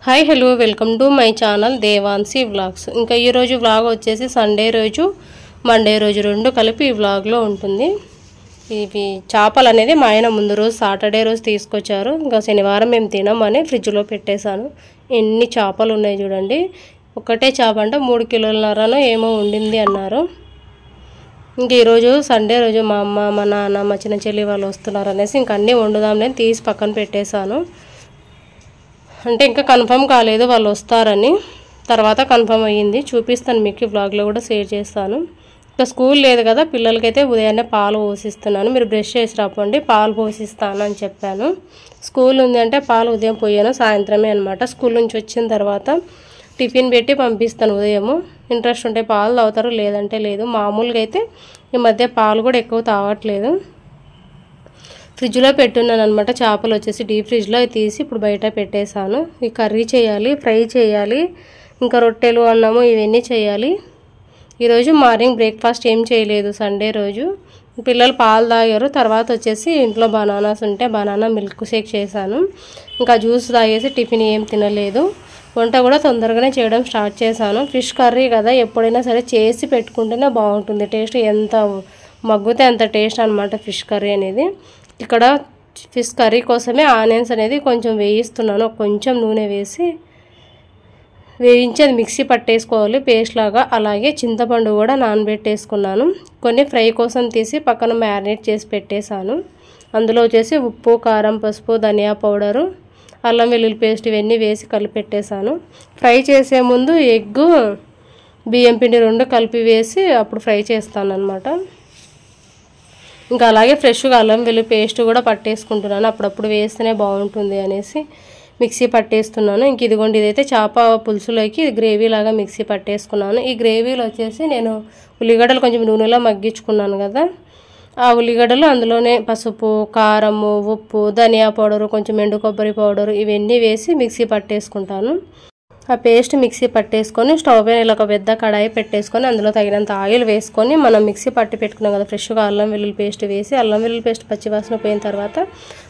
Hi hello welcome to my channel Devansi vlogs. ఇంకా ఈరోజు vlog వచ్చేసి సండే రోజు మండే రోజు రెండు కలిపి ఈ వ్లాగ్లో ఉంటుంది. ఇవి చేపలు అనేది మా ఆయన ముందు రోజు సాటర్డే రోజు తీసుకొచ్చారు. ఇంకా శనివారం మేము తినమని ఫ్రిడ్జ్లో పెట్టేశాను. ఎన్ని చేపలు ఉన్నాయి చూడండి. ఒకటే చేప అంటే 3 కిలోలన్నరనో ఏమో ఉండింది అన్నారు. ఇంక ఈరోజు సండే రోజు మా అమ్మ మా నాన్న మా చిన్న చెల్లి వాళ్ళు వస్తున్నారు అనేసి ఇంక అన్నీ వండుదాంలే తీసి పక్కన పెట్టేశాను. అంటే ఇంకా కన్ఫర్మ్ కాలేదు వాళ్ళు వస్తారని, తర్వాత కన్ఫర్మ్ అయ్యింది. చూపిస్తాను మీకు ఈ వ్లాగ్లో కూడా షేర్ చేస్తాను. ఇంకా స్కూల్ లేదు కదా పిల్లలకైతే ఉదయాన్నే పాలు పోసిస్తున్నాను. మీరు బ్రష్ చేసి రాపండి పాలు పోసిస్తాను అని చెప్పాను. స్కూల్ ఉంది అంటే పాలు ఉదయం పోయాను, సాయంత్రమే అనమాట. స్కూల్ నుంచి వచ్చిన తర్వాత టిఫిన్ పెట్టి పంపిస్తాను. ఉదయము ఇంట్రెస్ట్ ఉంటే పాలు తాగుతారు, లేదంటే లేదు. మామూలుగా అయితే ఈ మధ్య పాలు కూడా ఎక్కువ తాగట్లేదు. ఫ్రిడ్జ్లో పెట్టున్నాను అనమాట. చేపలు వచ్చేసి డీప్ ఫ్రిడ్జ్లో తీసి ఇప్పుడు బయట పెట్టేశాను. ఈ కర్రీ చేయాలి, ఫ్రై చేయాలి, ఇంకా రొట్టెలు అన్నము ఇవన్నీ చేయాలి. ఈరోజు మార్నింగ్ బ్రేక్ఫాస్ట్ ఏం చేయలేదు సండే రోజు. పిల్లలు పాలు తాగారు. తర్వాత వచ్చేసి ఇంట్లో బనానాస్ ఉంటే బనానా మిల్క్ షేక్ చేశాను. ఇంకా జ్యూస్ తాగేసి టిఫిన్ ఏం తినలేదు. వంట కూడా తొందరగానే చేయడం స్టార్ట్ చేశాను. ఫిష్ కర్రీ కదా, ఎప్పుడైనా సరే చేసి పెట్టుకుంటేనే బాగుంటుంది. టేస్ట్ ఎంత మగ్గితే అంత టేస్ట్ అనమాట ఫిష్ కర్రీ అనేది. ఇక్కడ ఫిష్ కర్రీ కోసమే ఆనియన్స్ అనేది కొంచెం వేయిస్తున్నాను. కొంచెం నూనె వేసి వేయించి అది మిక్సీ పట్టేసుకోవాలి పేస్ట్ లాగా. అలాగే చింతపండు కూడా నానబెట్టేసుకున్నాను. కొన్ని ఫ్రై కోసం తీసి పక్కన మ్యారినేట్ చేసి పెట్టేశాను. అందులో వచ్చేసి ఉప్పు, కారం, పసుపు, ధనియా పౌడరు, అల్లం వెల్లుల్లి పేస్ట్ ఇవన్నీ వేసి కలిపెట్టేశాను. ఫ్రై చేసే ముందు ఎగ్గు, బియ్యం పిండి రెండు కలిపి వేసి అప్పుడు ఫ్రై చేస్తాను అనమాట. ఇంకా అలాగే ఫ్రెష్గా అల్లం వెల్లుల్లి పేస్ట్ కూడా పట్టేసుకుంటున్నాను. అప్పుడప్పుడు వేస్తేనే బాగుంటుంది అనేసి మిక్సీ పట్టేస్తున్నాను. ఇంక ఇదిగోండి, ఇదైతే చేప పులుసులోకి గ్రేవీ లాగా మిక్సీ పట్టేసుకున్నాను. ఈ గ్రేవీలో వచ్చేసి నేను ఉల్లిగడ్డలు కొంచెం నూనెలో మగ్గించుకున్నాను కదా, ఆ ఉల్లిగడ్డలు అందులోనే పసుపు, కారము, ఉప్పు, ధనియా పౌడరు, కొంచెం ఎండు కొబ్బరి పౌడరు ఇవన్నీ వేసి మిక్సీ పట్టేసుకుంటాను. ఆ పేస్ట్ మిక్సీ పట్టేసుకొని స్టవ్ పైన ఇలా ఒక పెద్ద కడాయి పెట్టేసుకొని అందులో తగినంత ఆయిల్ వేసుకొని మనం మిక్సీ పట్టి పెట్టుకున్నాం కదా ఫ్రెష్గా అల్లం వెల్లుల్లి పేస్ట్ వేసి, అల్లం వెల్లుల్లి పేస్ట్ పచ్చివాసన పోయిన తర్వాత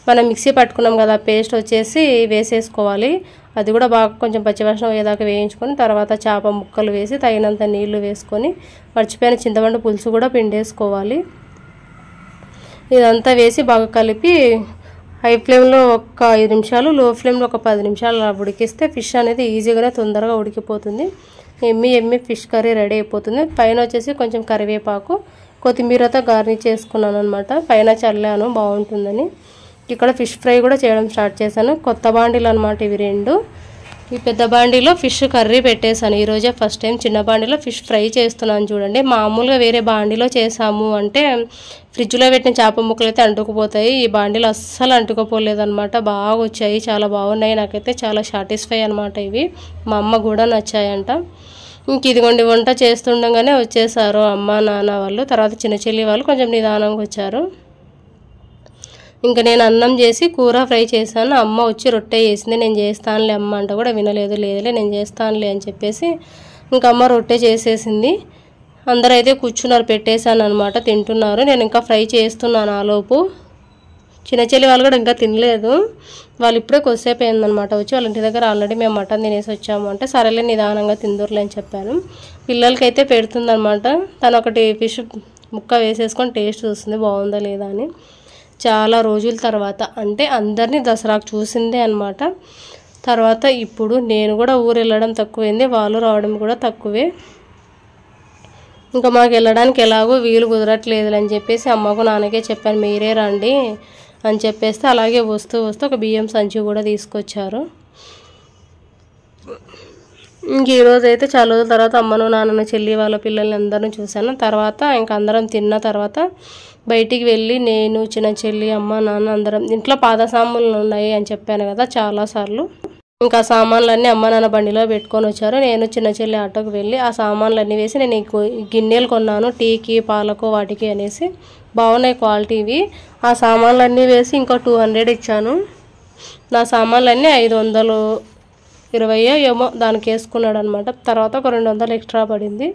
మనం మిక్సీ పట్టుకున్నాం కదా పేస్ట్ వచ్చేసి వేసేసుకోవాలి. అది కూడా బాగా కొంచెం పచ్చివాసన పోయేదాకా వేయించుకొని తర్వాత చేప ముక్కలు వేసి తగినంత నీళ్లు వేసుకొని మర్చిపోయిన చింతపండు పులుసు కూడా పిండేసుకోవాలి. ఇదంతా వేసి బాగా కలిపి హై ఫ్లేమ్లో ఒక 5 నిమిషాలు, లో ఫ్లేమ్లో ఒక 10 నిమిషాలు అలా ఉడికిస్తే ఫిష్ అనేది ఈజీగానే తొందరగా ఉడికిపోతుంది. ఎమ్మి ఫిష్ కర్రీ రెడీ అయిపోతుంది. పైన వచ్చేసి కొంచెం కరివేపాకు, కొత్తిమీరతో గార్నిష్ చేసుకున్నాను అనమాట. పైన చల్లాను బాగుంటుందని. ఇక్కడ ఫిష్ ఫ్రై కూడా చేయడం స్టార్ట్ చేశాను. కొత్త బాండీలు అనమాట ఇవి రెండు. ఈ పెద్ద బాండీలో ఫిష్ కర్రీ పెట్టేశాను. ఈరోజే ఫస్ట్ టైం చిన్న బాండీలో ఫిష్ ఫ్రై చేస్తున్నాను చూడండి. మామూలుగా వేరే బాండీలో చేసాము అంటే ఫ్రిడ్జ్లో పెట్టిన చేప ముక్కలు అయితే అంటుకుపోతాయి. ఈ బాండీలో అస్సలు అంటుకుపోలేదన్నమాట. బాగా వచ్చాయి, చాలా బాగున్నాయి. నాకైతే చాలా సాటిస్ఫై అనమాట ఇవి. మా అమ్మ కూడా నచ్చాయంట. ఇంక ఇదిగోండి వంట చేస్తుండగానే వచ్చేసారు అమ్మ నాన్న వాళ్ళు. తర్వాత చిన్న చెల్లి వాళ్ళు కొంచెం నిదానంగా వచ్చారు. ఇంకా నేను అన్నం చేసి కూర ఫ్రై చేశాను. అమ్మ వచ్చి రొట్టె చేసింది. నేను చేస్తానులే అమ్మ అంటే కూడా వినలేదు. లేదులే నేను చేస్తానులే అని చెప్పేసి ఇంకా అమ్మ రొట్టె చేసేసింది. అందరూ అయితే కూర్చున్నారు, పెట్టేశాను అనమాట, తింటున్నారు. నేను ఇంకా ఫ్రై చేస్తున్నాను. ఆలోపు చిన్న చెల్లి వాళ్ళు కూడా ఇంకా తినలేదు. వాళ్ళు ఇప్పుడే కొద్దిసేపు అయిందనమాట వచ్చి. వాళ్ళ ఇంటి దగ్గర ఆల్రెడీ మేము మటన్ తినేసి వచ్చాము అంటే సరేలే నిదానంగా తిందురులే అని చెప్పాను. పిల్లలకైతే పెడుతుందనమాట. తను ఒకటి ఫిష్ ముక్క వేసేసుకొని టేస్ట్ చూస్తుంది బాగుందా లేదా అని. చాలా రోజుల తర్వాత అంటే అందరినీ దసరాకు చూసిందే అనమాట. తర్వాత ఇప్పుడు నేను కూడా ఊరు వెళ్ళడం తక్కువైంది, వాళ్ళు రావడం కూడా తక్కువే. ఇంకా మాకు వెళ్ళడానికి ఎలాగో వీలు కుదరట్లేదు అని చెప్పేసి అమ్మకు నాన్నకే చెప్పాను, మీరే రండి అని చెప్పేస్తే అలాగే వస్తూ ఒక బియ్యం సంచి కూడా తీసుకొచ్చారు. ఇంక ఈరోజు అయితే చాలా రోజుల తర్వాత అమ్మను నాన్నను చెల్లి వాళ్ళ పిల్లల్ని అందరిని చూశాను. తర్వాత ఇంకా అందరం తిన్న తర్వాత బయటికి వెళ్ళి నేను చిన్న చెల్లి అమ్మ నాన్న అందరం ఇంట్లో పాత సామాన్లు ఉన్నాయి అని చెప్పాను కదా చాలాసార్లు. ఇంకా సామాన్లన్నీ అమ్మ నాన్న బండిలో పెట్టుకొని వచ్చారు. నేను చిన్న చెల్లి ఆటోకి వెళ్ళి ఆ సామాన్లన్నీ వేసి నేను గిన్నెలు కొన్నాను టీకి పాలకు వాటికి అనేసి. బాగున్నాయి క్వాలిటీ ఇవి. ఆ సామాన్లన్నీ వేసి ఇంకో 200 ఇచ్చాను. నా సామాన్లన్నీ 520 ఏమో దానికి వేసుకున్నాడు అనమాట. తర్వాత ఒక 200 ఎక్స్ట్రా పడింది.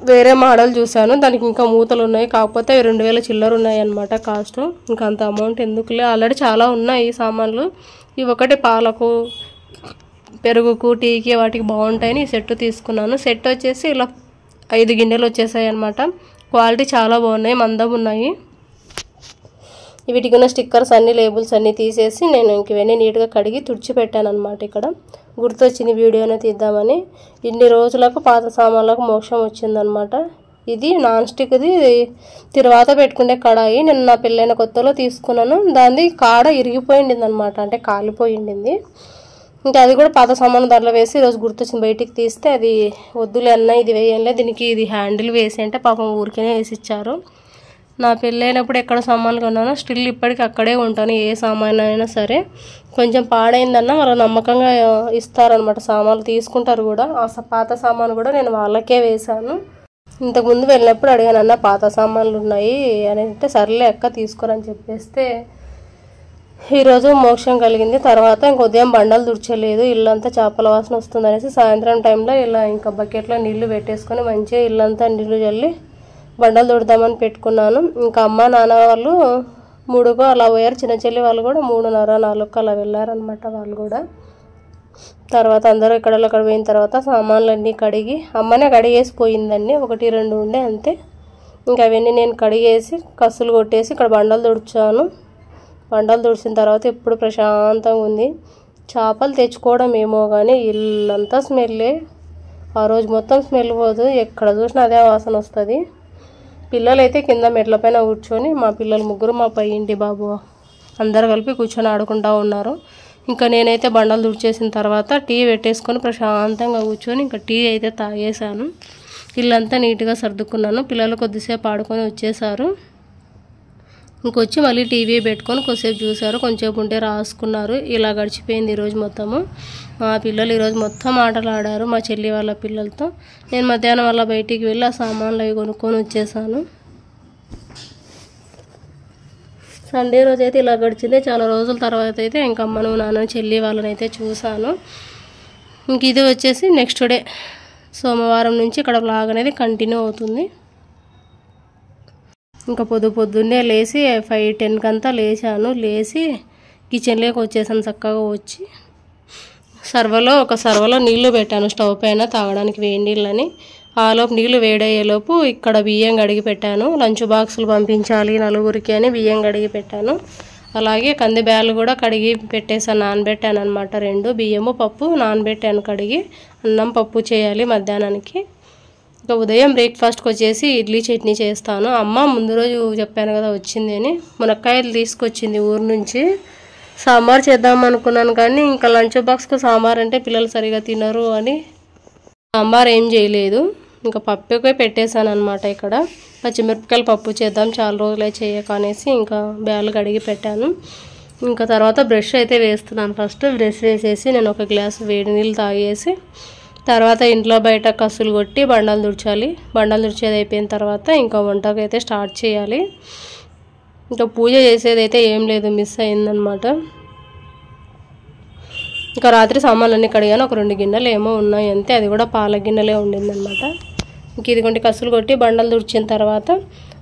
వేరే మోడల్ చూశాను, దానికి ఇంకా మూతలు ఉన్నాయి, కాకపోతే 2000 చిల్లర ఉన్నాయి అన్నమాట కాస్ట్. ఇంకా అంత అమౌంట్ ఎందుకులే, ఆల్రెడీ చాలా ఉన్నాయి సామాన్లు. ఇవి ఒకటి పాలకు పెరుగుకు టీకి వాటికి బాగుంటాయని ఈ సెట్ తీసుకున్నాను. సెట్ వచ్చేసి ఇలా 5 గిన్నెలు వచ్చేసాయి అన్నమాట. క్వాలిటీ చాలా బాగున్నాయి, మందం ఉన్నాయి. వీటికి ఉన్న స్టిక్కర్స్ అన్ని లేబుల్స్ అన్నీ తీసేసి నేను ఇంక ఇవన్నీ నీట్గా కడిగి తుడిచిపెట్టాను అనమాట. ఇక్కడ గుర్తొచ్చింది వీడియోనే తీద్దామని. ఇన్ని రోజులకు పాత సామాన్లకు మోక్షం వచ్చిందనమాట. ఇది నాన్ స్టిక్ది తిరువాత పెట్టుకునే కడాయి. నేను నా పెళ్ళైన కొత్తలో తీసుకున్నాను. దాన్ని కాడ ఇరిగిపోయింది అనమాట, అంటే కాలిపోయింది. ఇంకా అది కూడా పాత సామాను దాంట్లో వేసి ఈరోజు గుర్తొచ్చింది బయటికి తీస్తే అది వద్దులే అన్న, ఇది వేయంలే, దీనికి ఇది హ్యాండిల్ వేసి అంటే పాపం ఊరికేనే వేసి ఇచ్చారు. నా పెళ్ళైనప్పుడు ఎక్కడ సామాన్లు కొన్నానో స్టిల్ ఇప్పటికి అక్కడే ఉంటాను. ఏ సామాన్ అయినా సరే కొంచెం పాడైందన్నా వాళ్ళు నమ్మకంగా ఇస్తారనమాట, సామాన్లు తీసుకుంటారు కూడా. ఆ పాత సామాను కూడా నేను వాళ్ళకే వేశాను. ఇంతకుముందు వెళ్ళినప్పుడు అడిగాను, అన్న పాత సామాన్లు ఉన్నాయి అని అంటే సర్లే అక్క తీసుకోరని చెప్పేస్తే ఈరోజు మోక్షం కలిగింది. తర్వాత ఇంక ఉదయం బండలు తుడిచలేదు, ఇల్లంతా చేపల వాసన వస్తుంది అనేసి సాయంత్రం టైంలో ఇలా ఇంకా బకెట్లో నీళ్లు పెట్టేసుకొని మంచిగా ఇల్లంతా నీళ్లు చల్లి బండలు తుడదామని పెట్టుకున్నాను. ఇంకా అమ్మ నాన్న వాళ్ళు 3కు అలా పోయారు. చిన్న చెల్లి వాళ్ళు కూడా 3:30, 4కు అలా వెళ్ళారనమాట వాళ్ళు కూడా. తర్వాత అందరూ అక్కడ పోయిన తర్వాత సామాన్లన్నీ కడిగి, అమ్మనే కడిగేసి పోయిందండి, 1, 2 ఉండే అంతే. ఇంకా అవన్నీ నేను కడిగేసి కసులు కొట్టేసి ఇక్కడ బండలు తుడిచాను. బండలు తుడిచిన తర్వాత ఇప్పుడు ప్రశాంతంగా ఉంది. చేపలు తెచ్చుకోవడం ఏమో కానీ ఇల్లంతా స్మెల్లే. ఆ రోజు మొత్తం స్మెల్ పోదు, ఎక్కడ చూసినా అదే వాసన వస్తుంది. పిల్లలైతే కింద మెట్ల పైన కూర్చొని, మా పిల్లలు 3 మా పై ఇంటి బాబు అందరు కలిపి కూర్చొని ఆడుకుంటూ ఉన్నారు. ఇంకా నేనైతే బండలు తుడిచేసిన తర్వాత టీ పెట్టేసుకొని ప్రశాంతంగా కూర్చొని ఇంకా టీ అయితే తాగేసాను. ఇల్లంతా నీట్గా సర్దుకున్నాను. పిల్లలు కొద్దిసేపు ఆడుకొని వచ్చేసారు. ఇంకొచ్చి మళ్ళీ టీవీ పెట్టుకొని కొద్దిసేపు చూసారు, కొంచెంసేపు ఉంటే రాసుకున్నారు. ఇలా గడిచిపోయింది ఈరోజు మొత్తము. మా పిల్లలు ఈరోజు మొత్తం ఆటలు ఆడారు మా చెల్లి వాళ్ళ పిల్లలతో. నేను మధ్యాహ్నం వల్ల బయటికి వెళ్ళి ఆ సామాన్లు అవి కొనుక్కొని వచ్చేసాను. సండే రోజు అయితే ఇలా గడిచింది. చాలా రోజుల తర్వాత అయితే ఇంకా అమ్మను నాన్న చెల్లి వాళ్ళని అయితే చూసాను. ఇంక ఇది వచ్చేసి నెక్స్ట్ డే సోమవారం నుంచి ఇక్కడ వ్లాగ్ అనేది కంటిన్యూ అవుతుంది. ఇంకా పొద్దున్నే లేచి 5-10 కంతా లేచాను. లేచి కిచెన్లోకి వచ్చేసాను. చక్కగా వచ్చి ఒక సర్వలో నీళ్లు పెట్టాను స్టవ్ పైన తాగడానికి, వేడి నీళ్ళని. ఆలోపు నీళ్లు వేడయ్యేలోపు ఇక్కడ బియ్యం కడిగి పెట్టాను. లంచ్ బాక్సులు పంపించాలి 4గురికి అని బియ్యం కడిగి పెట్టాను. అలాగే కంది బ్యాలు కూడా కడిగి పెట్టేసాను, నానబెట్టాను అనమాట. 2 బియ్యము పప్పు నానబెట్టాను కడిగి. అన్నం పప్పు చేయాలి మధ్యాహ్నానికి. ఇంకా ఉదయం బ్రేక్ఫాస్ట్కి వచ్చేసి ఇడ్లీ చట్నీ చేస్తాను. అమ్మ ముందు రోజు చెప్పాను కదా వచ్చింది అని, మునక్కాయలు తీసుకొచ్చింది ఊరు నుంచి. సాంబార్ చేద్దాం అనుకున్నాను కానీ ఇంకా లంచ్ బాక్స్కు సాంబార్ అంటే పిల్లలు సరిగా తినరు అని సాంబార్ ఏం చేయలేదు. ఇంకా పప్పుకే పెట్టేశాను అనమాట. ఇక్కడ పచ్చిమిరపకాయల పప్పు చేద్దాం, చాలా రోజులే చేయక అనేసి ఇంకా బ్యాలు కడిగి పెట్టాను. ఇంకా తర్వాత బ్రష్ అయితే వేస్తున్నాను. ఫస్ట్ బ్రష్ వేసేసి నేను ఒక గ్లాసు వేడి నీళ్ళు తాగేసి తర్వాత ఇంట్లో బయట కసులు కొట్టి బండలు తుడిచాలి. బండలు తుడిచేది అయిపోయిన తర్వాత ఇంకా వంటకు అయితే స్టార్ట్ చేయాలి. ఇంకా పూజ చేసేది అయితే ఏం లేదు, మిస్ అయిందనమాట. ఇంకా రాత్రి సామాన్లన్నీ కడిగాను. ఒక 2 గిన్నెలు ఏమో ఉన్నాయి అంతే, అది కూడా పాల గిన్నెలే ఉండిందనమాట. ఇంక ఇదిగోండి కసులు కొట్టి బండలు తుడిచిన తర్వాత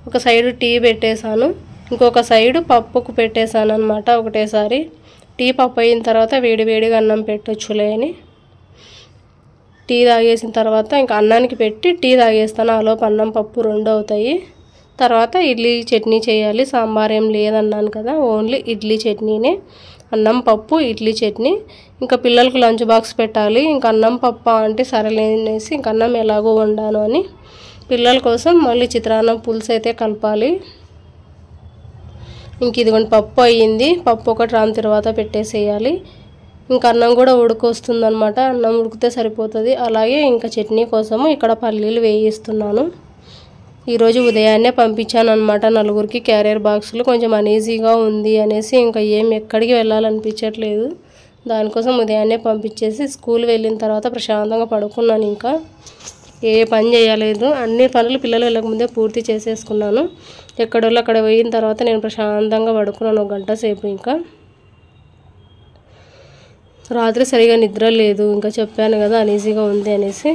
ఒక సైడు టీ పెట్టేశాను, ఇంకొక సైడు పప్పుకు పెట్టేశాను అనమాట ఒకటేసారి. టీ పప్పు అయిన తర్వాత వేడిగా అన్నం పెట్టొచ్చులే అని టీ తాగేసిన తర్వాత ఇంకా అన్నానికి పెట్టి టీ తాగేస్తాను. ఆలోపు అన్నం పప్పు 2 అవుతాయి. తర్వాత ఇడ్లీ చట్నీ చేయాలి. సాంబార్ ఏం లేదన్నాను కదా, ఓన్లీ ఇడ్లీ చట్నీనే. అన్నం పప్పు ఇడ్లీ చట్నీ. ఇంకా పిల్లలకు లంచ్ బాక్స్ పెట్టాలి. ఇంకా అన్నం పప్పు అంటే సరేలేనేసి ఇంక అన్నం ఎలాగో వండాను అని పిల్లల కోసం మళ్ళీ చిత్రాన్నం పులుసు అయితే కలపాలి. ఇంక ఇదిగోండి పప్పు అయ్యింది. పప్పు ఒకటి రాని తర్వాత పెట్టేసేయాలి. ఇంకా అన్నం కూడా ఉడికొస్తుందనమాట, అన్నం ఉడికితే సరిపోతుంది. అలాగే ఇంకా చట్నీ కోసము ఇక్కడ పల్లీలు వేయిస్తున్నాను. ఈరోజు ఉదయాన్నే పంపించాను అనమాట 4గురికి క్యారియర్ బాక్సులు. కొంచెం అనీజీగా ఉంది అనేసి ఇంకా ఎక్కడికి వెళ్ళాలనిపించట్లేదు. దానికోసం ఉదయాన్నే పంపించేసి స్కూల్ వెళ్ళిన తర్వాత ప్రశాంతంగా పడుకున్నాను. ఇంకా ఏ పని చేయలేదు, అన్ని పనులు పిల్లలు వెళ్ళకముందే పూర్తి చేసేసుకున్నాను. ఎక్కడోళ్ళు అక్కడ పోయిన తర్వాత నేను ప్రశాంతంగా పడుకున్నాను 1 గంట సేపు. ఇంకా రాత్రి సరిగా నిద్ర లేదు, ఇంకా చెప్పాను కదా అనీజీగా ఉంది అనేసి.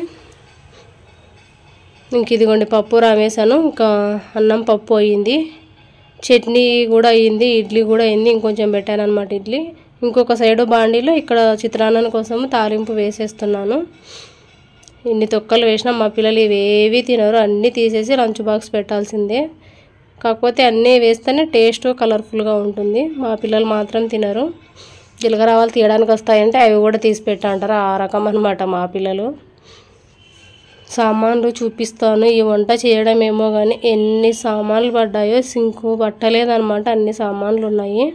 ఇంక ఇదిగోండి పప్పు రామేశాను. ఇంకా అన్నం పప్పు అయ్యింది, చట్నీ కూడా అయ్యింది, ఇడ్లీ కూడా అయింది. ఇంకొంచెం పెట్టాను అనమాట ఇడ్లీ. ఇంకొక సైడు బాండీలో ఇక్కడ చిత్రాన్నం కోసం తాలింపు వేసేస్తున్నాను. ఇన్ని తొక్కలు వేసినా మా పిల్లలు ఇవేవి తినరు, అన్నీ తీసేసి లంచ్ బాక్స్ పెట్టాల్సిందే. కాకపోతే అన్నీ వేస్తేనే టేస్ట్ కలర్ఫుల్గా ఉంటుంది. మా పిల్లలు మాత్రం తినరు. జీలకర్ర ఆవాలు తీయడానికి వస్తాయంటే అవి కూడా తీసి పెట్టంటారు, ఆ రకం అనమాట మా పిల్లలు. సామాన్లు చూపిస్తాను. ఈ వంట చేయడం ఏమో కానీ ఎన్ని సామాన్లు పడ్డాయో సింకు పట్టలేదన్నమాట, అన్ని సామాన్లు ఉన్నాయి.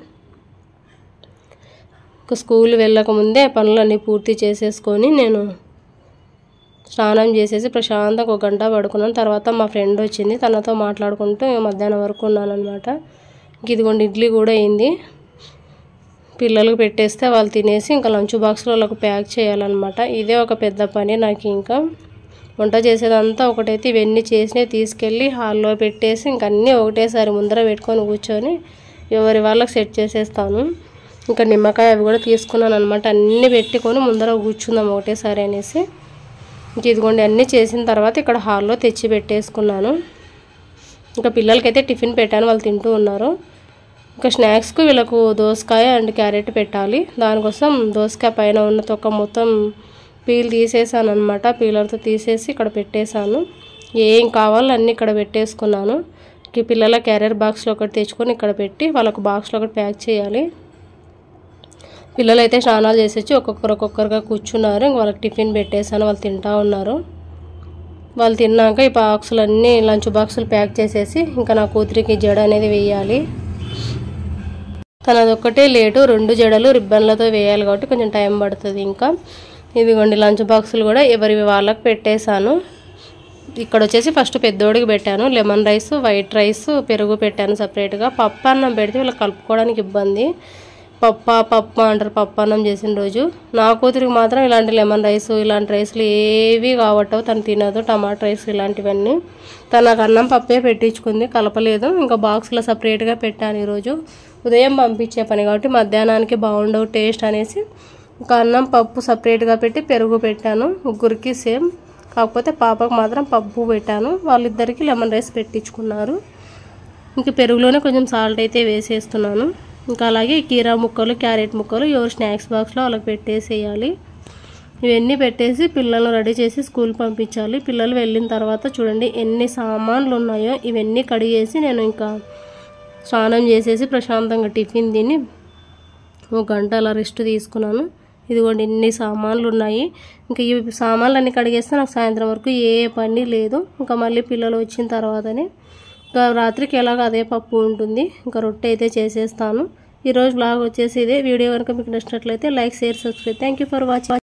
స్కూల్ వెళ్ళకముందే పనులన్నీ పూర్తి చేసేసుకొని నేను స్నానం చేసేసి ప్రశాంతంగా 1 గంట పడుకున్నాను. తర్వాత మా ఫ్రెండ్ వచ్చింది, తనతో మాట్లాడుకుంటూ మధ్యాహ్నం వరకు ఉన్నాను అనమాట. ఇదిగోండి ఇడ్లీ కూడా అయింది. పిల్లలకు పెట్టేస్తే వాళ్ళు తినేసి ఇంకా లంచ్ బాక్స్లో వాళ్ళకు ప్యాక్ చేయాలన్నమాట. ఇదే ఒక పెద్ద పని నాకు. ఇంకా వంట చేసేదంతా ఒకటైతే ఇవన్నీ చేసినవి తీసుకెళ్ళి హాల్లో పెట్టేసి ఇంక అన్నీ ఒకటేసారి ముందర పెట్టుకొని కూర్చొని ఎవరి వాళ్ళకి సెట్ చేసేస్తాను. ఇంకా నిమ్మకాయ అవి కూడా తీసుకున్నాను అనమాట. అన్నీ పెట్టుకొని ముందర కూర్చుందాం ఒకటేసారి అనేసి. ఇంక ఇదిగోండి అన్నీ చేసిన తర్వాత ఇక్కడ హాల్లో తెచ్చి పెట్టేసుకున్నాను. ఇంకా పిల్లలకైతే టిఫిన్ పెట్టాను, వాళ్ళు తింటూ ఉన్నారు. ఇంకా స్నాక్స్కు వీళ్ళకు దోసకాయ అండ్ క్యారెట్ పెట్టాలి. దానికోసం దోసకాయ పైన ఉన్న తొక్క మొత్తం పీల్ తీసేసాను అనమాట. పీలర్తో తీసేసి ఇక్కడ పెట్టేశాను. ఏం కావాలో అన్నీ ఇక్కడ పెట్టేసుకున్నాను. ఈ పిల్లల క్యారియర్ బాక్స్లో ఒకటి తెచ్చుకొని ఇక్కడ పెట్టి వాళ్ళకు బాక్స్లో ఒకటి ప్యాక్ చేయాలి. పిల్లలు అయితే స్నానాలు చేసేసి ఒక్కొక్కరుగా కూర్చున్నారు. ఇంక వాళ్ళకి టిఫిన్ పెట్టేశాను, వాళ్ళు తింటూ ఉన్నారు. వాళ్ళు తిన్నాక ఈ బాక్సులన్నీ లంచ్ బాక్సులు ప్యాక్ చేసేసి ఇంకా నా కూతురికి జడ అనేది వేయాలి. తనదొక్కటే లేటు, 2 జడలు రిబ్బన్లతో వేయాలి కాబట్టి కొంచెం టైం పడుతుంది. ఇంకా ఇదిగోండి లంచ్ బాక్సులు కూడా ఎవరి వాళ్ళకి పెట్టేశాను. ఇక్కడ వచ్చేసి ఫస్ట్ పెద్దోడికి పెట్టాను లెమన్ రైస్, వైట్ రైస్, పెరుగు పెట్టాను సపరేట్గా. పప్పు అన్నం పెడితే వీళ్ళకి కలుపుకోవడానికి ఇబ్బంది, పప్పు అంటారు పప్పు అన్నం చేసిన రోజు. నా కూతురికి మాత్రం ఇలాంటి లెమన్ రైస్ ఇలాంటి రైస్లు ఏవి కావట్టవు, తను తినదు. టమాటా రైస్ ఇలాంటివన్నీ తనకు అన్నం పప్పే పెట్టించుకుంది, కలపలేదు. ఇంకా బాక్స్లో సపరేట్గా పెట్టాను. ఈరోజు ఉదయం పంపించే పని కాబట్టి మధ్యాహ్నానికి బాగుండవు టేస్ట్ అనేసి ఇంకా అన్నం పప్పు సపరేట్గా పెట్టి పెరుగు పెట్టాను. ముగ్గురికి సేమ్, కాకపోతే పాపకు మాత్రం పప్పు పెట్టాను. వాళ్ళిద్దరికి లెమన్ రైస్ పెట్టించుకున్నారు. ఇంక పెరుగులోనే కొంచెం సాల్ట్ అయితే వేసేస్తున్నాను. ఇంకా అలాగే కీరా ముక్కలు, క్యారెట్ ముక్కలు ఎవరు స్నాక్స్ బాక్స్లో వాళ్ళకి పెట్టేసేయాలి. ఇవన్నీ పెట్టేసి పిల్లలను రెడీ చేసి స్కూల్ పంపించాలి. పిల్లలు వెళ్ళిన తర్వాత చూడండి ఎన్ని సామాన్లు ఉన్నాయో. ఇవన్నీ కడిగేసి నేను ఇంకా స్నానం చేసేసి ప్రశాంతంగా టిఫిన్ తిని 1 గంట అలా రెస్ట్ తీసుకున్నాను. ఇదిగోండి ఇన్ని సామాన్లు ఉన్నాయి. ఇంకా ఈ సామాన్లు అన్నీ కడిగేస్తే నాకు సాయంత్రం వరకు ఏ పని లేదు. ఇంకా మళ్ళీ పిల్లలు వచ్చిన తర్వాతనే ఇంకా రాత్రికి ఎలాగో అదే పప్పు ఉంటుంది. ఇంకా రొట్టె అయితే చేసేస్తాను. ఈరోజు బ్లాగ్ వచ్చేసి ఇదే. వీడియో కనుక మీకు నచ్చినట్లయితే like, share, subscribe. Thank you for watching.